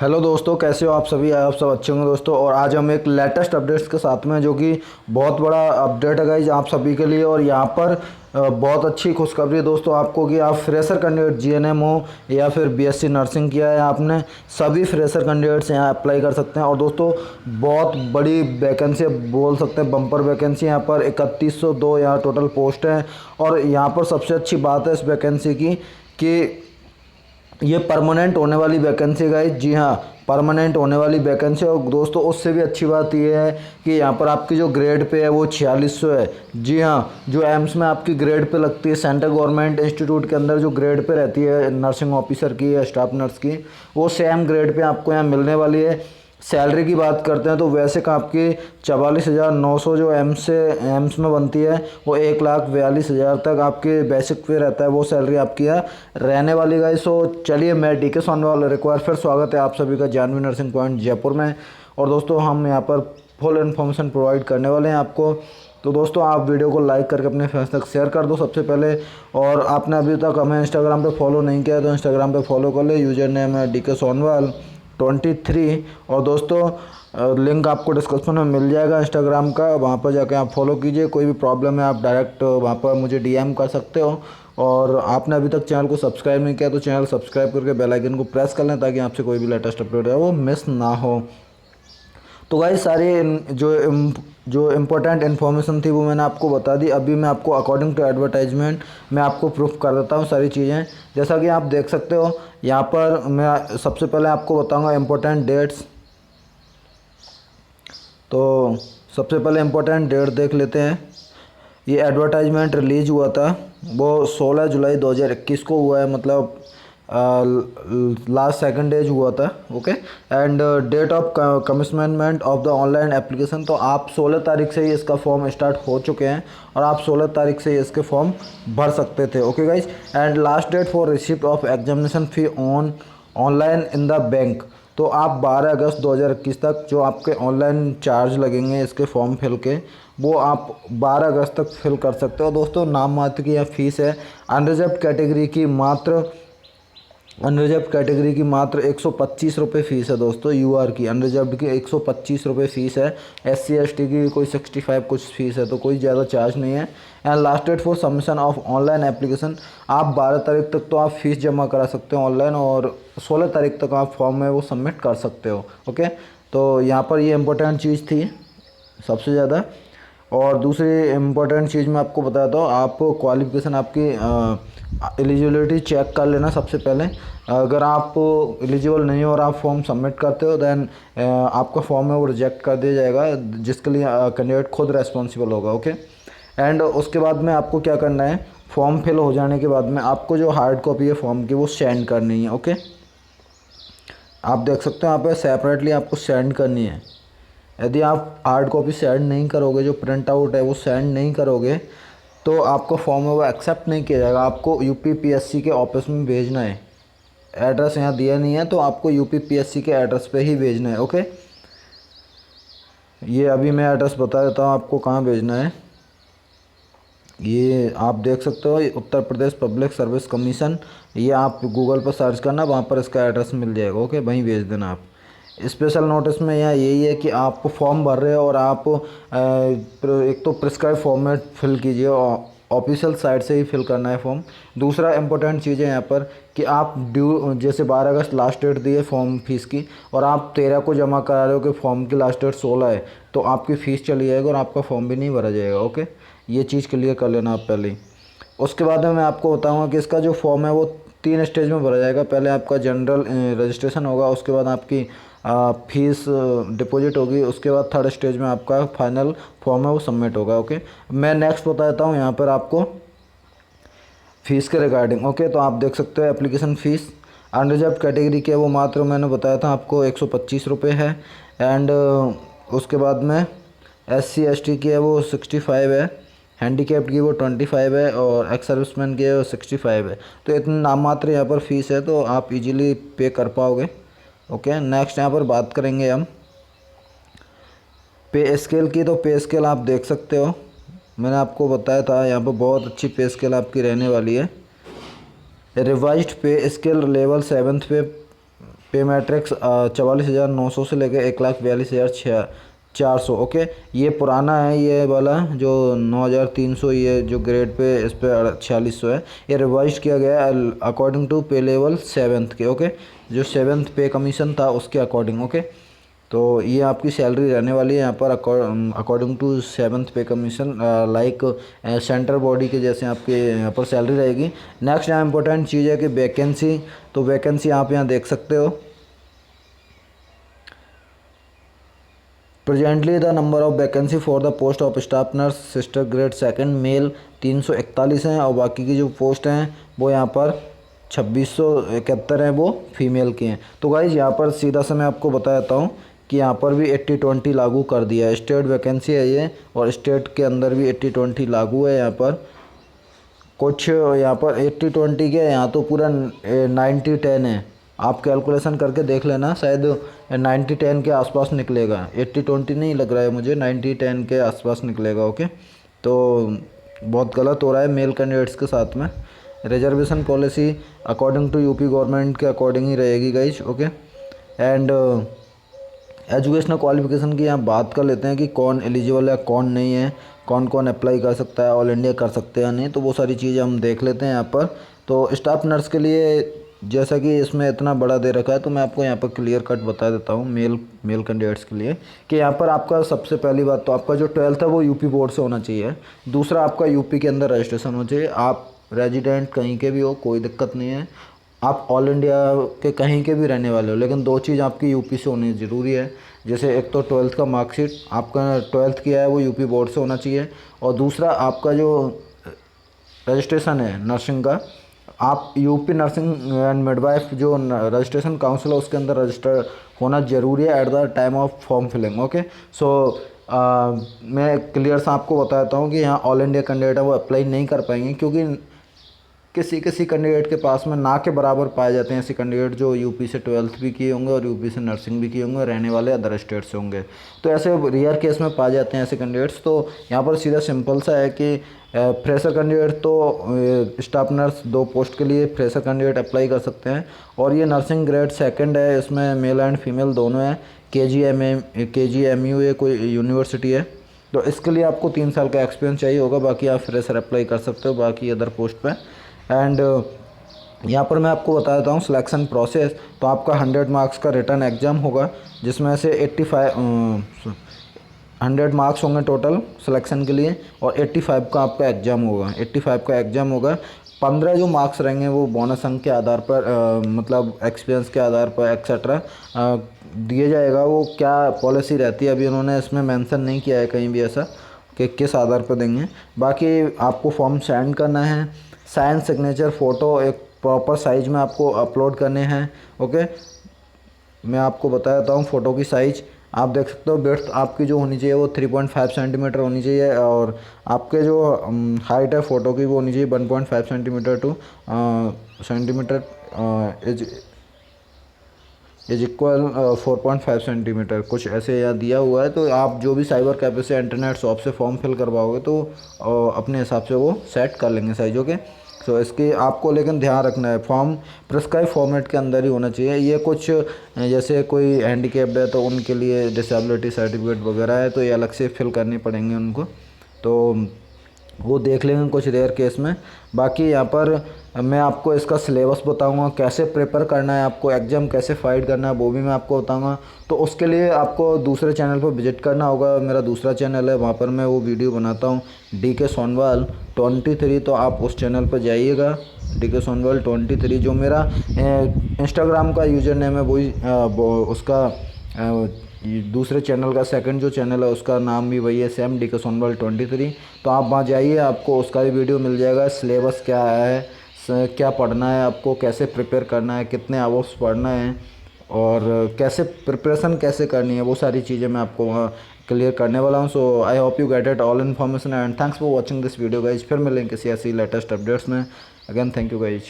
Hello दोस्तों, कैसे हो आप सभी। आप सब अच्छे होंगे दोस्तों। और आज हम एक लेटेस्ट अपडेट्स के साथ में, जो कि बहुत बड़ा अपडेट है गाइज आप सभी के लिए। और यहाँ पर बहुत अच्छी खुशखबरी है दोस्तों आपको कि आप फ्रेशर कैंडिडेट जीएनएम हो या फिर बीएससी नर्सिंग किया है आपने, सभी फ्रेशर कैंडिडेट्स यहाँ अप्लाई कर सकते हैं। और दोस्तों बहुत बड़ी वैकेंसी बोल सकते हैं, बम्पर वैकेंसी। यहाँ पर 3102 यहाँ टोटल पोस्ट है। और यहाँ पर सबसे अच्छी बात है इस वैकेंसी की कि ये परमानेंट होने वाली वैकेंसी गाइस। जी हाँ, परमानेंट होने वाली वैकेंसी। और दोस्तों उससे भी अच्छी बात ये है कि यहाँ पर आपकी जो ग्रेड पे है वो 4600 है। जी हाँ, जो एम्स में आपकी ग्रेड पे लगती है, सेंट्रल गवर्नमेंट इंस्टीट्यूट के अंदर जो ग्रेड पे रहती है नर्सिंग ऑफिसर की या स्टाफ नर्स की, वो सेम ग्रेड पे आपको यहाँ मिलने वाली है। सैलरी की बात करते हैं तो वैसे का आपकी 44,900 जो एम्स में बनती है, वो 1,42,000 तक आपके बेसिक पे रहता है। वो सैलरी आपकी यहाँ रहने वाली गाइस। सो चलिए, मैं डीके सोनवाल रिक्वायर फिर स्वागत है आप सभी का जानवी नर्सिंग पॉइंट जयपुर में। और दोस्तों हम यहाँ पर फुल इन्फॉर्मेशन प्रोवाइड करने वाले हैं आपको। तो दोस्तों आप वीडियो को लाइक करके अपने फ्रेंड्स तक शेयर कर दो सबसे पहले। और आपने अभी तक हमें इंस्टाग्राम पे फॉलो नहीं किया तो इंस्टाग्राम पे फॉलो कर ले। यूजर नेम है डीके सोनवाल 23। और दोस्तों लिंक आपको डिस्क्रिप्शन में मिल जाएगा इंस्टाग्राम का, वहाँ पर जाकर आप फॉलो कीजिए। कोई भी प्रॉब्लम है आप डायरेक्ट वहाँ पर मुझे डीएम कर सकते हो। और आपने अभी तक चैनल को सब्सक्राइब नहीं किया तो चैनल सब्सक्राइब करके बेल आइकन को प्रेस कर लें, ताकि आपसे कोई भी लेटेस्ट अपडेट है वो मिस ना हो। तो गाइस सारी जो इम्पोर्टेंट इन्फॉर्मेशन थी वो मैंने आपको बता दी। अभी मैं आपको अकॉर्डिंग टू एडवर्टाइजमेंट मैं आपको प्रूफ कर देता हूँ सारी चीज़ें। जैसा कि आप देख सकते हो यहाँ पर मैं सबसे पहले आपको बताऊँगा इम्पोर्टेंट डेट्स। तो सबसे पहले इम्पोर्टेंट डेट देख लेते हैं। ये एडवर्टाइजमेंट रिलीज हुआ था वो 16 जुलाई 2021 को हुआ है, मतलब लास्ट सेकंड डेज हुआ था। Okay. And date of commitment of the online application, तो आप 16 तारीख से ही इसका फॉर्म स्टार्ट हो चुके हैं और आप 16 तारीख से ही इसके फॉर्म भर सकते थे। Okay guys. And last date for receipt of examination fee online in the bank, तो आप 12 अगस्त 2021 तक जो आपके ऑनलाइन चार्ज लगेंगे इसके फॉर्म फिल के, वो आप 12 अगस्त तक फिल कर सकते हो। दोस्तों नाम मात्र की यह फीस है। अनरिजर्व्ड कैटेगरी की मात्र 125 रुपये फ़ीस है दोस्तों। यूआर की अनरिजर्व्ड की 125 रुपये फ़ीस है। SC ST की कोई 65 कुछ फ़ीस है, तो कोई ज़्यादा चार्ज नहीं है। And last date for submission of online application, आप 12 तारीख तक तो आप फ़ीस जमा करा सकते हो ऑनलाइन, और 16 तारीख तक आप फॉर्म में वो सबमिट कर सकते हो। ओके। तो यहाँ पर ये इम्पोर्टेंट चीज़ थी सबसे ज़्यादा। और दूसरी इम्पोर्टेंट चीज़ मैं आपको बताता हूँ, आप क्वालिफ़िकेशन आपकी एलिजिबिलिटी चेक कर लेना सबसे पहले। अगर आप एलिजिबल नहीं हो और आप फॉर्म सबमिट करते हो, देन आपका फॉर्म है वो रिजेक्ट कर दिया जाएगा, जिसके लिए कैंडिडेट खुद रेस्पॉन्सिबल होगा। ओके। एंड उसके बाद में आपको क्या करना है, फॉर्म फिल हो जाने के बाद में आपको जो हार्ड कॉपी है फॉर्म की वो सेंड करनी है। ओके। आप देख सकते हो यहाँ पे सेपरेटली आपको सेंड करनी है। यदि आप हार्ड कॉपी सेंड नहीं करोगे, जो प्रिंट आउट है वो सेंड नहीं करोगे, तो आपका फॉर्म है वो एक्सेप्ट नहीं किया जाएगा। आपको UPPSC के ऑफिस में भेजना है। एड्रेस यहाँ दिया नहीं है, तो आपको UPPSC के एड्रेस पे ही भेजना है। ओके। ये अभी मैं एड्रेस बता देता हूँ आपको कहाँ भेजना है। ये आप देख सकते हो, Uttar Pradesh public service commission. ये आप गूगल पर सर्च करना, वहाँ पर इसका एड्रेस मिल जाएगा। ओके, वहीं भेज देना आप। स्पेशल नोटिस में यहाँ यही है कि आप फॉर्म भर रहे हो और आप एक तो प्रिस्क्राइब फॉर्मेट फिल कीजिए, ऑफिशियल साइट से ही फिल करना है फॉर्म। दूसरा इंपॉर्टेंट चीज़ है यहाँ पर कि आप ड्यू, जैसे 12 अगस्त लास्ट डेट दी है फॉर्म फीस की, और आप 13 को जमा करा रहे हो कि फॉर्म की लास्ट डेट 16 है, तो आपकी फ़ीस चली जाएगी और आपका फॉर्म भी नहीं भरा जाएगा। ओके, ये चीज़ क्लियर कर लेना आप पहले ही। उसके बाद में मैं आपको बताऊँगा कि इसका जो फॉर्म है वो 3 स्टेज में भरा जाएगा। पहले आपका जनरल रजिस्ट्रेशन होगा, उसके बाद आपकी फीस डिपॉजिट होगी, उसके बाद थर्ड स्टेज में आपका फाइनल फॉर्म है वो सबमिट होगा। ओके। मैं नेक्स्ट बता देता हूँ यहाँ पर आपको फ़ीस के रिगार्डिंग। ओके, तो आप देख सकते हो एप्लीकेशन फ़ीस अनरिजर्व्ड कैटेगरी के वो मात्र मैंने बताया था आपको 125 रुपये है। एंड उसके बाद में SC ST की है वो 65 है, हैंडीकैप्ड की वो 25 है, और एक्स सर्विसमैन की वो 65 है। तो इतनी नाम मात्र यहाँ पर फ़ीस है, तो आप इजीली पे कर पाओगे। ओके। नेक्स्ट यहाँ पर बात करेंगे हम पे स्केल की। तो पे स्केल आप देख सकते हो, मैंने आपको बताया था यहाँ पर बहुत अच्छी पे स्केल आपकी रहने वाली है। रिवाइज्ड पे स्केल लेवल 7th पे पे मैट्रिक्स 44,900 से लेकर 1,42,400। ओके, ये पुराना है, ये वाला जो 9,300, ये जो ग्रेड पे इस पर 4600 है, ये रिवाइज किया गया है अकॉर्डिंग टू पे लेवल 7th के। ओके, जो 7th पे कमीशन था उसके अकॉर्डिंग। ओके, तो ये आपकी सैलरी रहने वाली है यहाँ पर अकॉर्डिंग टू 7th पे कमीशन, लाइक सेंटर बॉडी के जैसे आपके यहाँ पर सैलरी रहेगी। नेक्स्ट यहाँ इंपॉर्टेंट चीज़ है कि वैकेंसी, तो वैकेंसी आप यहाँ देख सकते हो। Presently the number of vacancy for the post of staff nurse sister grade 2nd male 341 हैं, और बाकी की जो पोस्ट हैं वो यहाँ पर 2671 हैं, वो फीमेल की हैं। तो गाइज यहाँ पर सीधा से मैं आपको बता देता हूँ कि यहाँ पर भी 80-20 लागू कर दिया है। स्टेट वैकेंसी है ये, और स्टेट के अंदर भी 80-20 लागू है। यहाँ पर कुछ यहाँ पर 80-20 के, यहाँ तो पूरा 90-10 है। आप कैलकुलेशन करके देख लेना, शायद 90-10 के आसपास निकलेगा, 80-20 नहीं लग रहा है मुझे, 90-10 के आसपास निकलेगा। ओके, तो बहुत गलत हो रहा है मेल कैंडिडेट्स के साथ में। Reservation policy according to UP government के अकॉर्डिंग ही रहेगी guys. Okay, and educational qualification की यहाँ बात कर लेते हैं कि कौन एलिजिबल है कौन नहीं है, कौन कौन अप्लाई कर सकता है, ऑल इंडिया कर सकते हैं या नहीं, तो वो सारी चीज़ें हम देख लेते हैं यहाँ पर। तो स्टाफ नर्स के लिए जैसा कि इसमें इतना बड़ा दे रखा है, तो मैं आपको यहाँ पर क्लियर कट बता देता हूँ मेल कैंडिडेट्स के लिए कि यहाँ पर आपका सबसे पहली बात तो आपका जो 12th है वो यूपी बोर्ड से होना चाहिए। दूसरा, आपका यूपी के अंदर रजिस्ट्रेशन होना चाहिए। आप रेजिडेंट कहीं के भी हो, कोई दिक्कत नहीं है, आप ऑल इंडिया के कहीं के भी रहने वाले हो, लेकिन दो चीज़ आपकी यूपी से होनी ज़रूरी है। जैसे एक तो 12th का मार्कशीट, आपका 12th किया है वो यूपी बोर्ड से होना चाहिए, और दूसरा आपका जो रजिस्ट्रेशन है नर्सिंग का, आप यूपी नर्सिंग एंड मिडवाइफ जो रजिस्ट्रेशन काउंसिल है उसके अंदर रजिस्टर होना ज़रूरी है at the time of form filling. Okay, so मैं क्लियर सा आपको बताता हूँ कि यहाँ ऑल इंडिया कैंडिडेट है वो अप्लाई नहीं कर पाएंगे, क्योंकि किसी किसी कैंडिडेट के पास में ना के बराबर पाए जाते हैं ऐसे कैंडिडेट जो यूपी से 12th भी किए होंगे और यूपी से नर्सिंग भी किए होंगे, रहने वाले अदर स्टेट से होंगे, तो ऐसे रेयर केस में पाए जाते हैं ऐसे कैंडिडेट्स। तो यहाँ पर सीधा सिंपल सा है कि फ्रेशर कैंडिडेट तो स्टाफ नर्स 2 पोस्ट के लिए फ्रेशर कैंडिडेट अप्लाई कर सकते हैं, और ये नर्सिंग ग्रेड 2nd है, इसमें मेल एंड फीमेल दोनों है। KGMU ये कोई यूनिवर्सिटी है, तो इसके लिए आपको 3 साल का एक्सपीरियंस चाहिए होगा, बाकी आप फ्रेशर अप्लाई कर सकते हो बाकी अदर पोस्ट पे। एंड यहाँ पर मैं आपको बता देता हूँ सिलेक्शन प्रोसेस। तो आपका 100 मार्क्स का रिटर्न एग्ज़ाम होगा, जिसमें से 100 मार्क्स होंगे टोटल सिलेक्शन के लिए, और 85 का आपका एग्ज़ाम होगा। 85 का एग्ज़ाम होगा। 15 जो मार्क्स रहेंगे वो बोनस अंक के आधार पर मतलब एक्सपीरियंस के आधार पर एक्सेट्रा दिए जाएगा। वो क्या पॉलिसी रहती है अभी उन्होंने इसमें मेंशन नहीं किया है कहीं भी ऐसा कि किस आधार पर देंगे। बाकी आपको फॉर्म सेंड करना है, साइन सिग्नेचर फ़ोटो एक प्रॉपर साइज़ में आपको अपलोड करने हैं। ओके, मैं आपको बता देता हूँ फ़ोटो की साइज़ आप देख सकते हो। विड्थ आपकी जो होनी चाहिए वो 3.5 सेंटीमीटर होनी चाहिए, और आपके जो हाइट है फ़ोटो की वो होनी चाहिए 1.5 centimetre two centimetre is equal 4.5 centimetre, कुछ ऐसे यहाँ दिया हुआ है। तो आप जो भी साइबर कैफे से इंटरनेट शॉप से फॉर्म फिल करवाओगे तो अपने हिसाब से वो सेट कर लेंगे साइज़। ओके, सो इसकी आपको लेकिन ध्यान रखना है फॉर्म प्रिस्क्राइब फॉर्मेट के अंदर ही होना चाहिए। ये कुछ जैसे कोई हैंडीकैप्ड है तो उनके लिए डिसेबिलिटी सर्टिफिकेट वगैरह है, तो ये अलग से फिल करनी पड़ेंगे उनको, तो वो देख लेंगे कुछ रेयर केस में। बाकी यहाँ पर मैं आपको इसका सिलेबस बताऊंगा, कैसे प्रिपेयर करना है, आपको एग्ज़ाम कैसे फाइट करना है वो भी मैं आपको बताऊंगा। तो उसके लिए आपको दूसरे चैनल पर विजिट करना होगा, मेरा दूसरा चैनल है, वहाँ पर मैं वो वीडियो बनाता हूँ DK सोनवाल 23। तो आप उस चैनल पर जाइएगा, DK सोनवाल 23, जो मेरा इंस्टाग्राम का यूज़र नेम है वही उसका दूसरे चैनल का सेकंड जो चैनल है उसका नाम भी वही है सेम, DK सोनवाल 23। तो आप वहाँ जाइए, आपको उसका भी वीडियो मिल जाएगा। सिलेबस क्या है, क्या पढ़ना है, आपको कैसे प्रिपेयर करना है, कितने आवर्स पढ़ना है, और कैसे प्रिपरेशन कैसे करनी है, वो सारी चीज़ें मैं आपको वहाँ क्लियर करने वाला हूँ। So I hope you get it all information and thanks for watching this video guys. फिर मिलेंगे किसी ऐसी लेटेस्ट अपडेट्स में। Again thank you guys.